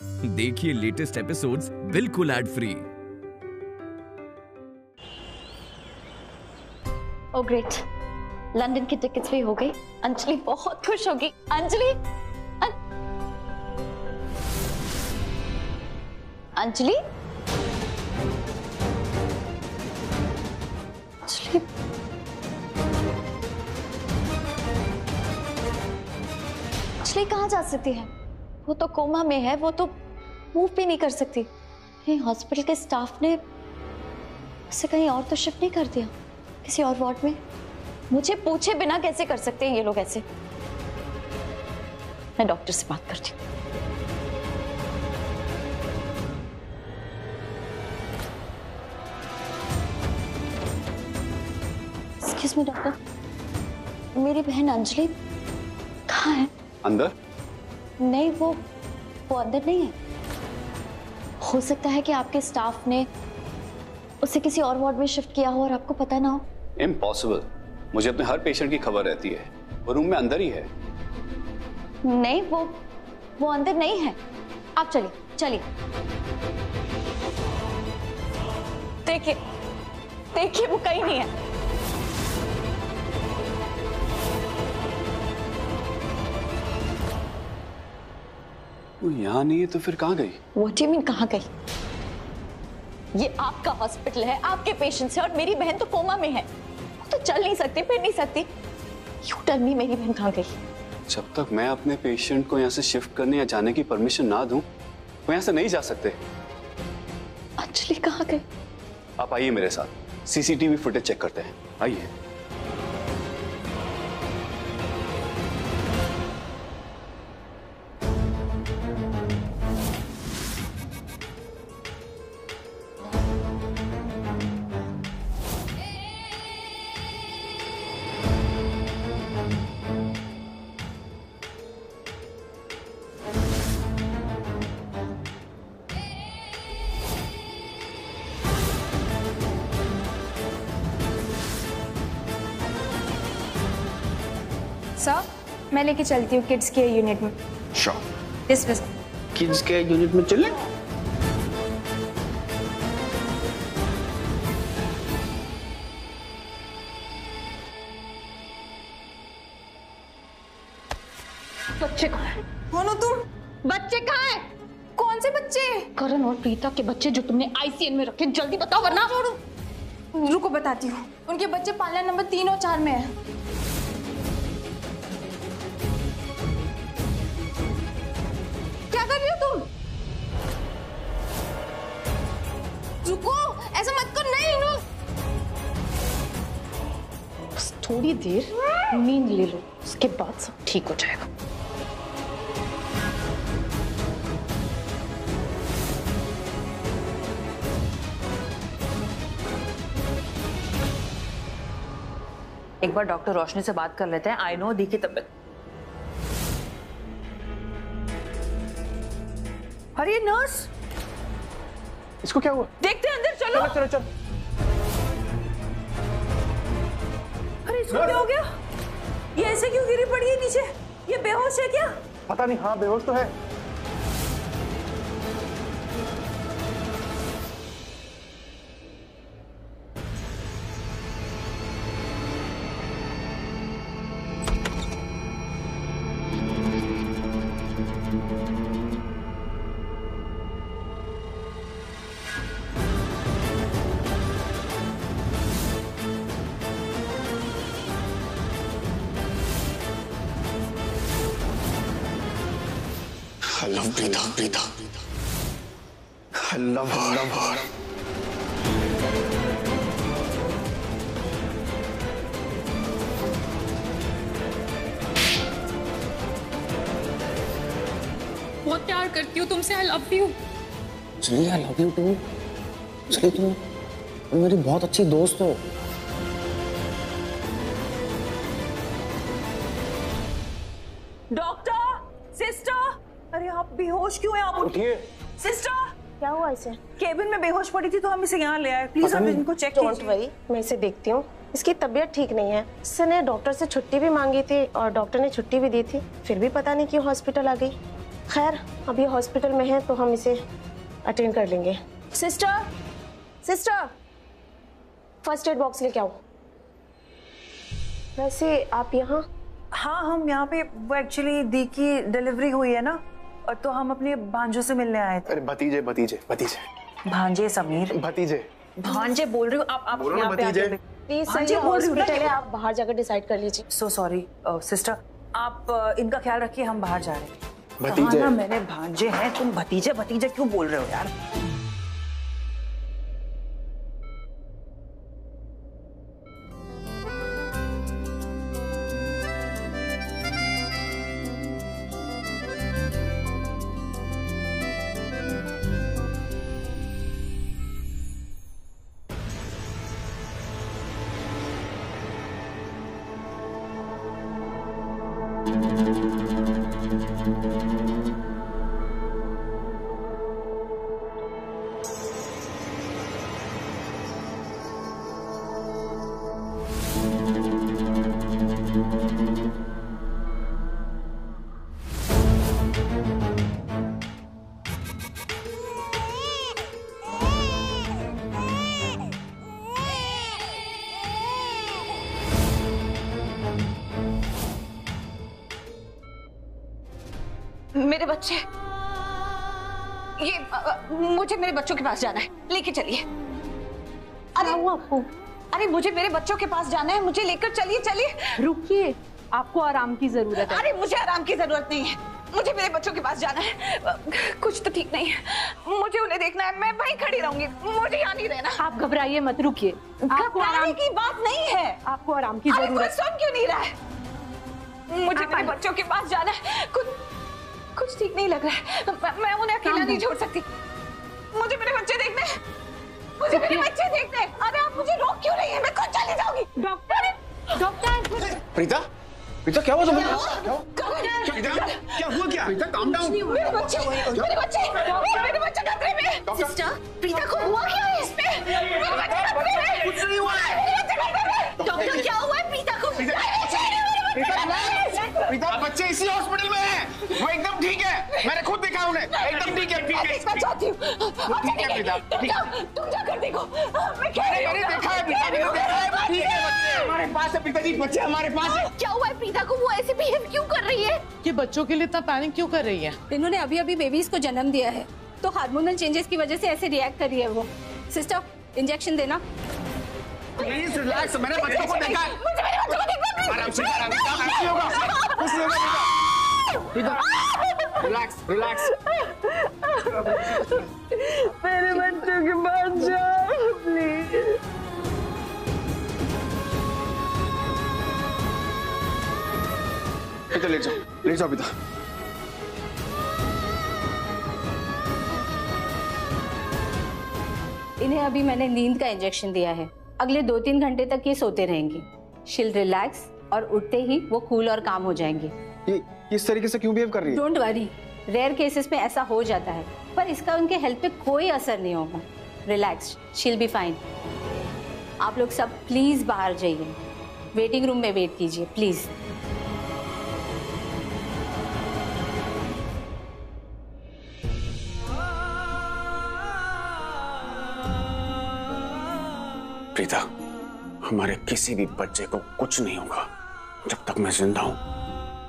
देखिए latest episodes बिल्कुल ad free. Oh great, London की टिकट्स भी हो गई। अंजलि बहुत खुश होगी। अंजलि अंजलि अंजलि अंजलि कहाँ जा सकती है? वो तो कोमा में है, वो तो मूव भी नहीं कर सकती। कहीं हॉस्पिटल के स्टाफ ने उसे कहीं और तो शिफ्ट नहीं कर दिया, किसी और वार्ड में? मुझे पूछे बिना कैसे कर सकते हैं ये लोग ऐसे? मैं डॉक्टर से बात करती हूँ। एक्सक्यूज मी डॉक्टर, मेरी बहन अंजलि कहाँ है? अंदर? नहीं, वो अंदर नहीं है। हो सकता है कि आपके स्टाफ ने उसे किसी और वार्ड में शिफ्ट किया हो और आपको पता ना हो। इम्पॉसिबल, मुझे अपने हर पेशेंट की खबर रहती है। वो रूम में अंदर ही है। नहीं, वो अंदर नहीं है। आप चलिए चलिए। देखिए वो कहीं नहीं है। वो यहाँ नहीं है तो फिर कहाँ गई? What do you mean कहाँ गई? ये आपका हॉस्पिटल है, आपके पेशेंट्स हैं और मेरी बहन तो कोमा में है। वो तो चल नहीं सकती, फिर नहीं सकती। You tell me, मेरी बहन कहाँ गई? जब तक मैं अपने पेशेंट को यहाँ से शिफ्ट करने या जाने की परमिशन ना दूं, वो यहाँ से नहीं जा सकते। अंजलि कहाँ गई? आप आइए मेरे साथ, सीसीटीवी फुटेज चेक करते हैं। आइए। सर, मैं लेके चलती हूँ किड्स के यूनिट में। श्योर। डिस्मिस। किड्स के यूनिट में चले? बच्चे कहाँ हैं? कौन हो तुम? बच्चे कहाँ हैं? कौन से बच्चे? करण और प्रीता के बच्चे जो तुमने आईसीएन में रखे, जल्दी बताओ वरना। रुको बताती हूँ। उनके बच्चे पालना नंबर 3 और 4 में है। क्या कर रही हो तुम? रुको, ऐसा मत कर। नहीं नो। बस थोड़ी देर नींद ले लो, उसके बाद सब ठीक हो जाएगा। एक बार डॉक्टर रोशनी से बात कर लेते हैं। आई नो दी की तबीयत। अरे नर्स, इसको क्या हुआ? देखते हैं अंदर। चलो चलो चलो। अरे इसको क्या हो गया? ये ऐसे क्यों गिरी पड़ी है नीचे? ये बेहोश है क्या? पता नहीं। हाँ, बेहोश तो है। I love Preeta. I love her. बहुत प्यार करती हूँ तुमसे। I love you. चलिए, I love you too. चलिए, तुम मेरी बहुत अच्छी दोस्त हो। डॉक्टर, सिस्टर, अरे आप बेहोश क्यों हैं? आप उठिए। सिस्टर, क्या हुआ इसे? केबिन में बेहोश पड़ी थी तो हम इसे यहाँ ले आए। प्लीज आप इनको चेक डोंट कीजिए। वरी, मैं इसे देखती हूँ। इसकी तबीयत ठीक नहीं है। इसने डॉक्टर से छुट्टी भी मांगी थी और डॉक्टर ने छुट्टी भी दी थी, फिर भी पता नहीं क्यों हॉस्पिटल आ गई। खैर अभी हॉस्पिटल में है तो हम इसे अटेंड कर लेंगे। Sister, sister, first aid box लेके आओ। वैसे आप यहाँ? हाँ, हम यहाँ पे, वो एक्चुअली दी की डिलीवरी हुई है ना, और तो हम अपने भांजों से मिलने आए थे। अरे भतीजे भतीजे भतीजे। भांजे समीर। भतीजे। भांजे बोल रही हूँ आप यहाँ पे आके। प्लीज सर, ये हॉस्पिटल है, आप बाहर जाकर डिसाइड कर लीजिए। सो सॉरी सिस्टर, आप इनका ख्याल रखिए, हम बाहर जा रहे हैं। भतीजे। ना मैंने भांजे हैं, तुम भतीजे भतीजे क्यों बोल रहे हो यार? मेरे बच्चे, ये मुझे मेरे बच्चों के पास जाना है, लेके चलिए। अरे आपको, अरे मुझे मेरे बच्चों के पास जाना है, मुझे लेकर चलिए। चलिए। रुकिए, आपको आराम की जरूरत है। अरे मुझे आराम की जरूरत नहीं है, मुझे मेरे बच्चों के पास जाना है। कुछ तो ठीक नहीं है, मुझे उन्हें देखना है, मैं वहीं खड़ी रहूंगी, मुझे यहाँ नहीं रहना। आप घबराइए मत, रुकिए। घबराने की बात नहीं है, आपको आराम की जरूरत है। सुन क्यों नहीं रहा है? मुझे मेरे बच्चों के पास जाना है, कुछ ठीक नहीं लग रहा है, मैं उन्हें अकेला नहीं छोड़ सकती। मुझे मेरे बच्चे देखने, मुझे मेरे बच्चे देखने। अरे आप मुझे रोक क्यों रही है? मैं खुद चली जाऊंगी। डॉक्टर। प्रीता, प्रीता क्या हुआ तुम्हें? क्या हुआ? क्या प्रीता, काम डाउन। मेरे बच्चे खतरे में। सिस्टर, प्रीता को हुआ क्या है? इसमें मेरे बच्चे खतरे में। कुछ नहीं हुआ है। डॉक्टर क्या हुआ है प्रीता को? प्रीता, बच्चे इसी हॉस्पिटल में हैं, वो एकदम ठीक है, मैंने खुद देखा उन्हें, एकदम ठीक है। देखना चाहती हूँ। ठीक है प्रीता, तुम जाकर देखो। मैंने देखा है प्रीता, मैंने देखा है, ठीक है, बच्चे हमारे पास है पिताजी, बच्चे हमारे पास है। क्या हुआ है प्रीता को? वो ऐसे बिहेव क्यों कर रही है? ये बच्चों के लिए इतना पैनिक क्यों कर रही है? इन्होंने अभी अभी बेबीज को जन्म दिया है, तो हार्मोनल चेंजेस की वजह से ऐसे रिएक्ट कर रही है वो। सिस्टर, इंजेक्शन देना। प्लीज रिलैक्स, मैंने बच्चों को देखा है। मुझे मेरे बच्चों को देखना। आराम से, आराम से, ऐसे होगा, कुछ नहीं होगा प्रीता, रिलैक्स, रिलैक्स। मेरे बच्चों के पास जाओ प्लीज। ले जाओ पिता। इन्हें अभी मैंने नींद का इंजेक्शन दिया है, अगले 2-3 घंटे तक ये सोते रहेंगे। शील रिलैक्स और उठते ही वो कूल और काम हो जाएंगे। ये इस तरीके से क्यों बिहेव कर रही है? डोंट वरी, रेयर केसेस में ऐसा हो जाता है, पर इसका उनके हेल्थ पे कोई असर नहीं होगा। Relax, she'll be fine. आप लोग सब प्लीज बाहर जाइए, वेटिंग रूम में वेट कीजिए प्लीज। प्रीता, हमारे किसी भी बच्चे को कुछ नहीं होगा जब तक मैं जिंदा हूं।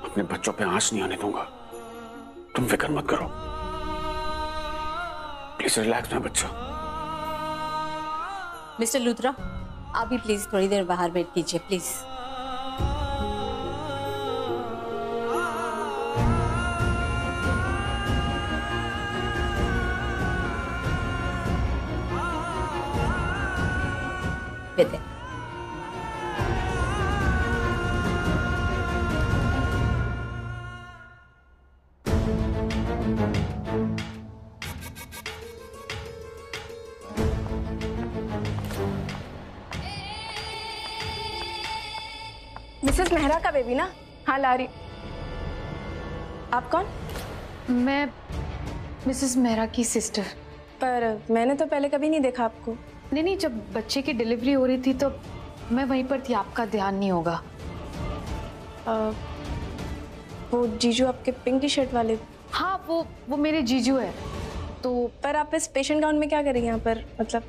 अपने बच्चों पे आंच नहीं आने दूंगा, तुम फिक्र मत करो। प्लीज रिलैक्स मेरा बच्चा। मिस्टर लूथरा, आप भी प्लीज थोड़ी देर बाहर वेट कीजिए प्लीज। विद मिसेस मेहरा का बेबी ना? हाँ ला रही। आप कौन? मैं मिसेस मेहरा की सिस्टर। पर मैंने तो पहले कभी नहीं देखा आपको। नहीं, जब बच्चे की डिलीवरी हो रही थी तो मैं वहीं पर थी, आपका ध्यान नहीं होगा। वो जीजू आपके पिंक टी शर्ट वाले? हाँ, वो मेरे जीजू है। तो पर आप इस पेशेंट गाउन में क्या करेंगे यहाँ पर? मतलब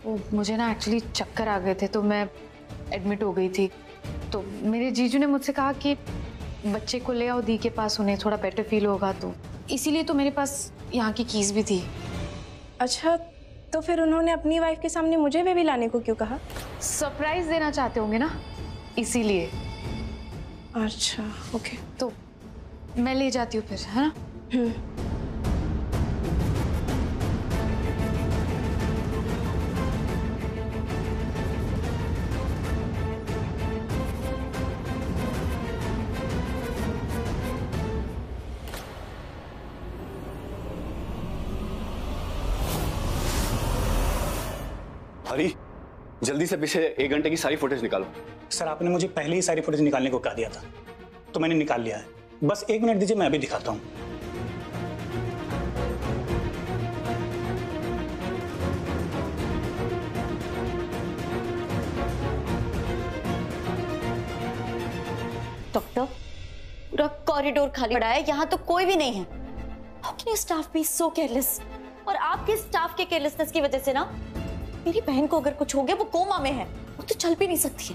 वो मुझे ना एक्चुअली चक्कर आ गए थे तो मैं एडमिट हो गई थी। तो मेरे जीजू ने मुझसे कहा कि बच्चे को ले आओ दी के पास, उन्हें थोड़ा बेटर फील होगा, तो इसीलिए तो मेरे पास यहाँ की कीज भी थी। अच्छा, तो फिर उन्होंने अपनी वाइफ के सामने मुझे बेबी लाने को क्यों कहा? सरप्राइज देना चाहते होंगे ना, इसीलिए। अच्छा, ओके। तो मैं ले जाती हूँ फिर, है ना? हरी, जल्दी से पीछे 1 घंटे की सारी फुटेज निकालो। सर, आपने मुझे पहले ही सारी फुटेज निकालने को कहा दिया था, तो मैंने निकाल लिया है। बस 1 मिनट दीजिए, मैं अभी दिखाता हूँ। डॉक्टर, पूरा कॉरिडोर खाली पड़ा है, यहाँ तो कोई भी नहीं है। How can your staff be so careless? और आपके स्टाफ के केयरलेसनेस की वजह से ना मेरी बहन को अगर कुछ हो गया, वो कोमा में है, वो तो चल भी नहीं सकती है।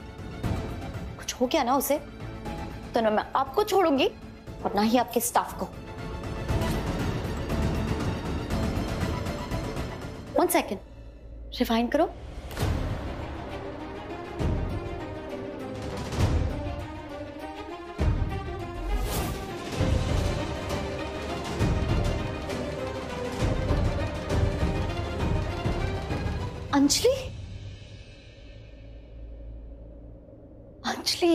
कुछ हो गया ना उसे, तो ना मैं आपको छोड़ूंगी और ना ही आपके स्टाफ को। 1 सेकेंड, रिवाइंड करो। अंजलि, अंजलि,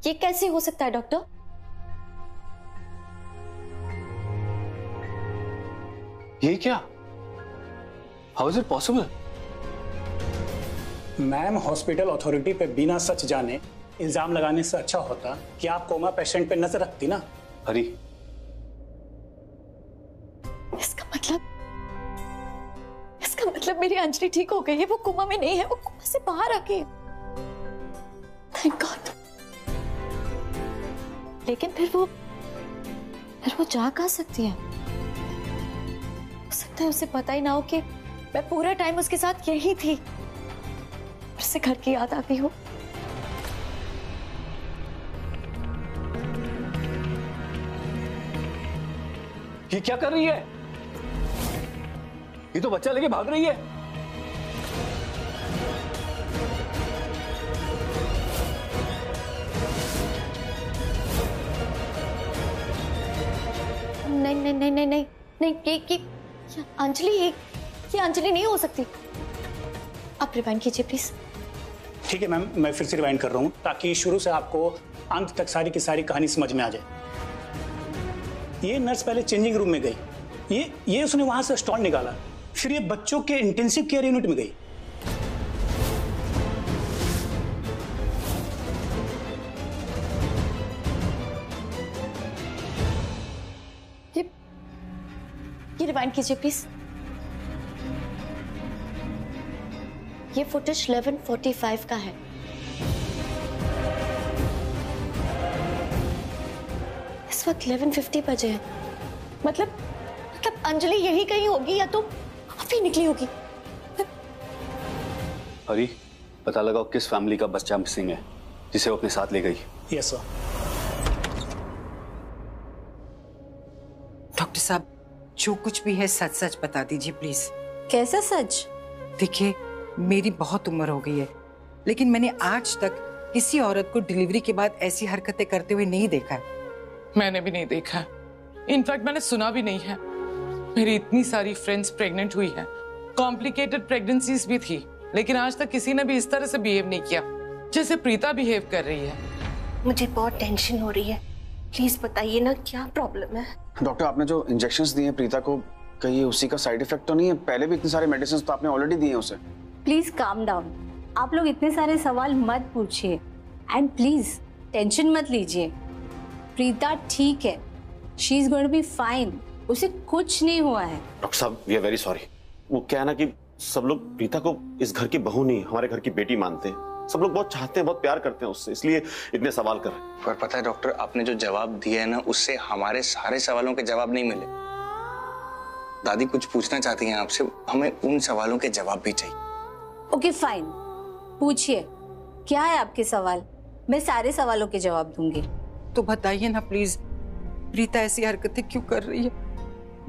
ये कैसे हो सकता है डॉक्टर? ये क्या? How is it possible? Ma'am, hospital authority पे बिना सच जाने इल्जाम लगाने से अच्छा होता कि आप कोमा पेशेंट पे नजर रखती ना। हरी, इसका मतलब मेरी अंजलि ठीक हो गई है, वो कोमा में नहीं है, वो कोमा से बाहर आ गई। Thank God. लेकिन फिर वो जा कहाँ सकती है? हो सकता है उसे पता ही ना हो कि मैं पूरा टाइम उसके साथ यही थी। फिर से घर की याद आ गई हो। ये क्या कर रही है? ये तो बच्चा लेके भाग रही है। नहीं नहीं नहीं नहीं नहीं नहीं, ये अंजलि, ये अंजलि नहीं हो सकती। आप रिवाइंड कीजिए प्लीज। ठीक है मैम, मैं फिर से रिवाइंड कर रहा हूँ ताकि शुरू से आपको अंत तक सारी की सारी कहानी समझ में आ जाए। ये नर्स पहले चेंजिंग रूम में गई, ये उसने वहां से स्टॉल निकाला, फिर ये बच्चों के इंटेंसिव केयर यूनिट में गई। ये रिवाइंड कीजिए प्लीज। ये फुटेज 11:45 का है। इस वक्त 11:50 बजे हैं। मतलब अंजलि यही कहीं होगी या तो अभी निकली होगी। हरी, पता लगाओ किस फैमिली का बच्चा मिसिंग है जिसे वो अपने साथ ले गई। Yes sir. डॉक्टर साहब, जो कुछ भी है सच सच बता दीजिए प्लीज। कैसा सच? देखिए, मेरी बहुत उम्र हो गई है, लेकिन मैंने आज तक किसी औरत को डिलीवरी के बाद ऐसी हरकतें करते हुए नहीं देखा है। मैंने भी नहीं देखा, इनफैक्ट मैंने सुना भी नहीं है। मेरी इतनी सारी फ्रेंड्स प्रेग्नेंट हुई हैं, कॉम्प्लिकेटेड प्रेगनेंसीज भी थी, लेकिन आज तक किसी ने भी इस तरह से बिहेव नहीं किया जैसे प्रीता बिहेव कर रही है। मुझे बहुत टेंशन हो रही है, प्लीज बताइए ना क्या प्रॉब्लम है। डॉक्टर, आपने जो इंजेक्शंस दिए हैं प्रीता को, कहीं उसी का साइड इफेक्ट तो नहीं है? पहले भी इतने सारे मेडिसिन तो आपने ऑलरेडी दिए हैं उसे। प्लीज काम डाउन, आप लोग इतने सारे सवाल मत पूछिए एंड प्लीज टेंशन मत लीजिए। प्रीता ठीक है, she is going to be fine, उसे कुछ नहीं हुआ है। डॉक्टर साहब, वी आर वेरी सॉरी। वो क्या है ना कि सब लोग प्रीता को इस घर की बहू नहीं, हमारे घर की बेटी मानते हैं, सब लोग बहुत चाहते हैं, बहुत प्यार करते हैं उससे, इसलिए इतने सवाल कर रहे हैं। पर पता है डॉक्टर, आपने जो जवाब दिया है ना, उससे हमारे सारे सवालों के जवाब नहीं मिले। दादी कुछ पूछना चाहती हैं आपसे, हमें उन सवालों के जवाब भी चाहिए। ओके फाइन, पूछिए क्या है आपके सवाल, मैं सारे सवालों के जवाब दूंगी। तो बताइए ना प्लीज, प्रीता ऐसी हरकतें क्यों कर रही है?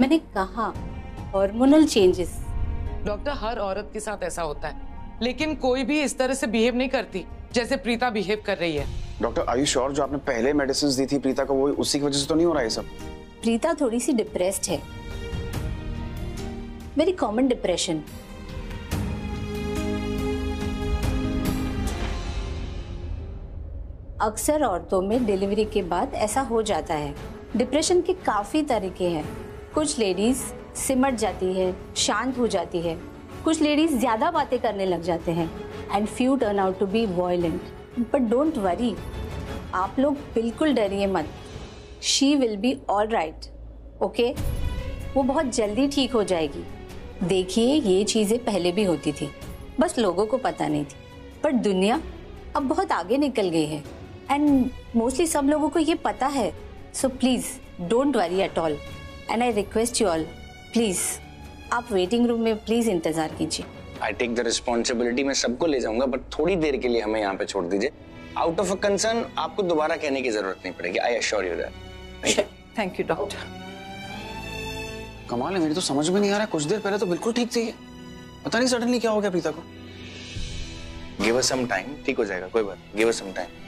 मैंने कहा हार्मोनल चेंजेस। डॉक्टर, हर औरत के साथ ऐसा होता है, लेकिन कोई भी इस तरह से बिहेव नहीं करती जैसे प्रीता बिहेव कर रही है। डॉक्टर, आर यू श्योर जो आपने पहले मेडिसिन दी थी प्रीता को, वो उसी की वजह से तो नहीं हो रहा है सब? प्रीता थोड़ी सी डिप्रेस्ड है, वेरी कॉमन डिप्रेशन। अक्सर औरतों में डिलीवरी के बाद ऐसा हो जाता है। डिप्रेशन के काफी तरीके हैं। कुछ लेडीज सिमट जाती है, शांत हो जाती है, कुछ लेडीज ज्यादा बातें करने लग जाते हैं, and few turn out to be violent. But don't worry, आप लोग बिल्कुल डरिए मत, she will be all right, okay? वो बहुत जल्दी ठीक हो जाएगी। देखिए, ये चीजें पहले भी होती थी, बस लोगों को पता नहीं थी, पर दुनिया अब बहुत आगे निकल गई है एंड मोस्टली सब लोगों को ये पता है। So please don't worry at all and I request you all, please आप वेटिंग रूम में प्लीज इंतजार कीजिए। आई टेक द रिस्पॉन्सिबिलिटी, मैं सबको ले जाऊंगा, बट थोड़ी देर के लिए हमें यहाँ पे छोड़ दीजिए। आउट ऑफ अ कंसर्न आपको दोबारा कहने की जरूरत नहीं पड़ेगी, I assure you that. Thank you doctor. कमाल है, मेरी तो समझ में नहीं आ रहा है, कुछ देर पहले तो बिल्कुल ठीक थी, पता नहीं सडनली क्या हो गया प्रीता को। गिव अस सम टाइम, ठीक हो जाएगा, कोई बात नहीं, give us some time.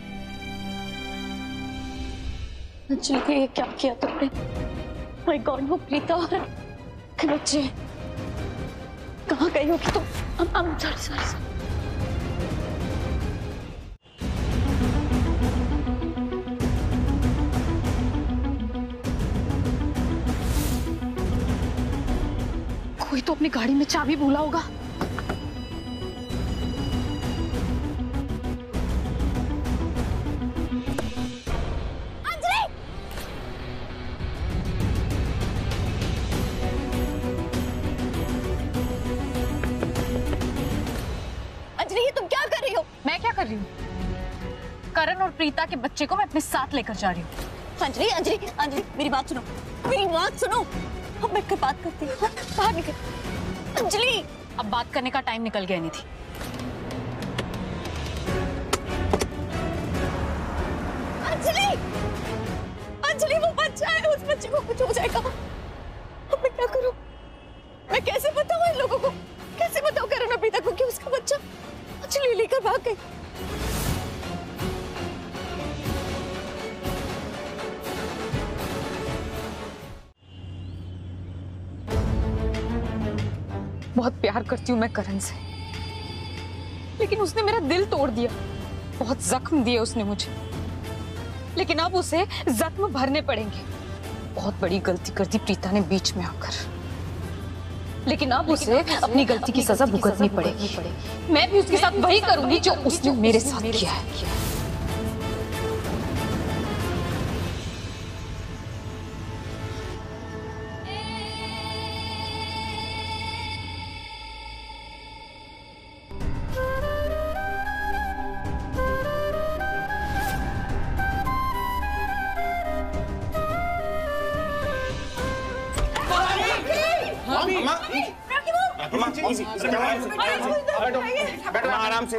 Anjali, ये क्या किया तुमने? माय गॉड, वो प्रीता और के बच्चे कहाँ गई होगी तुम? सॉरी। कोई तो अपनी गाड़ी में चाबी भूला होगा। करण और प्रीता के बच्चे को मैं अपने साथ लेकर जा रही हूँ। अंजलि, मेरी बात सुनो, हम बैठकर बात करते हैं। बाहर निकल। अंजलि, अब बात करने का टाइम निकल गया नहीं थी। अंजलि, वो बच्चा है, उस बच्चे को कुछ हो जाएगा। अब मैं क्या करूं? मैं कैसे बताऊं इन लोगों को? कैसे बताऊं करण और प्रीता को कि उसका बच्चा अंजलि लेकर भाग गई? बहुत प्यार करती हूँ मैं करण से, लेकिन उसने मेरा दिल तोड़ दिया, बहुत जख्म दिए उसने मुझे, लेकिन अब उसे जख्म भरने पड़ेंगे। बहुत बड़ी गलती कर दी प्रीता ने बीच में आकर, लेकिन अब उसे अपनी गलती की सजा भुगतनी पड़ेगी। मैं भी उसके साथ वही करूंगी जो उसने मेरे साथ किया है। आराम से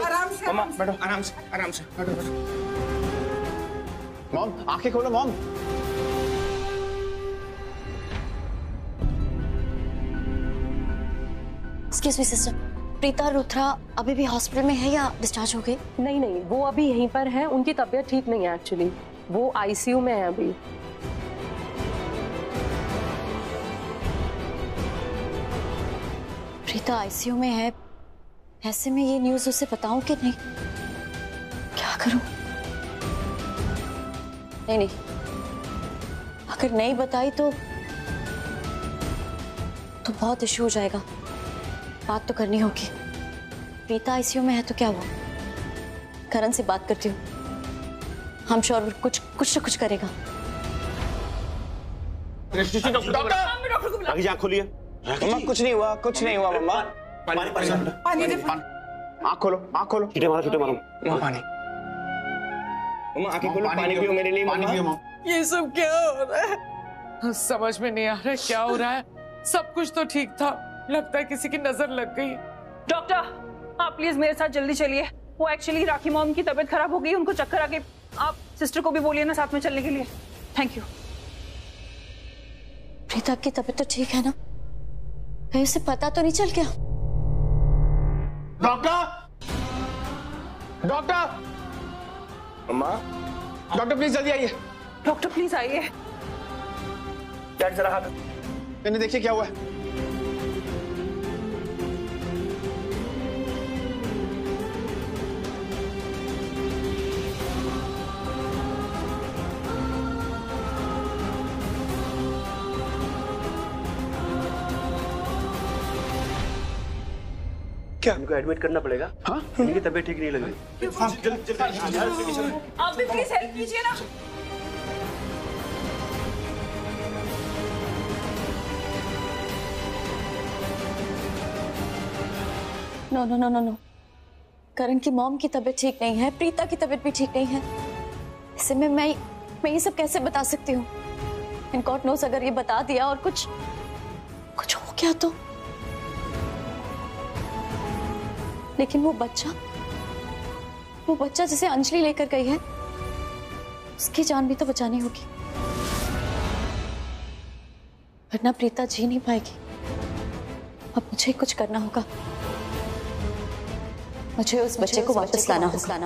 मम्मा, बैठो आराम से बैठो। मॉम, आंखें खोलो mom. Excuse me sister, Preeta और रुद्रा अभी भी हॉस्पिटल में है या डिस्चार्ज हो गई? नहीं, वो अभी यहीं पर है, उनकी तबीयत ठीक नहीं है एक्चुअली, वो आईसीयू में है अभी। प्रीता आईसीयू में है, ऐसे में ये न्यूज़ उसे बताऊं कि नहीं? क्या करूं? नहीं, अगर नहीं बताई तो बहुत इश्यू हो जाएगा। बात तो करनी होगी। प्रीता आईसीयू में है तो क्या हुआ? करण से बात करती हूँ, हम श्योर कुछ ना कुछ करेगा। आँख खोलिए। मम्मा कुछ नहीं हुआ, कुछ नहीं हुआ मम्मा। पानी दे। आँख खोलो, आँख खोलो। छुट्टे मारो, छुट्टे मारो। पानी। मम्मा आँखें खोलो, पानी पियो मेरे लिए। पानी पियो मम्मा। ये सब क्या हो रहा है? समझ में नहीं आ रहा है क्या हो रहा है। सब कुछ तो ठीक था, लगता है किसी की नजर लग गई। डॉक्टर आप प्लीज मेरे साथ जल्दी चलिए। वो एक्चुअली राखी मॉम की तबीयत खराब हो गई, उनको चक्कर आ गए। आप सिस्टर को भी बोलिए ना साथ में चलने के लिए। Thank you. प्रीता की तबीयत तो ठीक है ना? कहीं उसे पता तो नहीं चल गया? डॉक्टर, डॉक्टर, अम्मा, डॉक्टर प्लीज जल्दी आइए। डॉक्टर प्लीज आइए। डैड जरा हाथ मैंने देखिए क्या हुआ है। क्या हमको एडमिट करना पड़ेगा? हाँ, इनकी तबीयत ठीक नहीं लग रही। आप भी प्लीज हेल्प कीजिए ना। No no no no no, Karan की मॉम की तबीयत ठीक नहीं है, प्रीता की तबीयत भी ठीक नहीं है। ऐसे में मैं ये सब कैसे बता सकती हूँ? एंड गॉड नोस अगर ये बता दिया और कुछ हो गया तो। लेकिन वो बच्चा जिसे अंजलि लेकर गई है, उसकी जान भी तो बचानी होगी, वरना प्रीता जी नहीं पाएगी। अब मुझे कुछ करना होगा, मुझे उस बच्चे को वापस लाना होगा।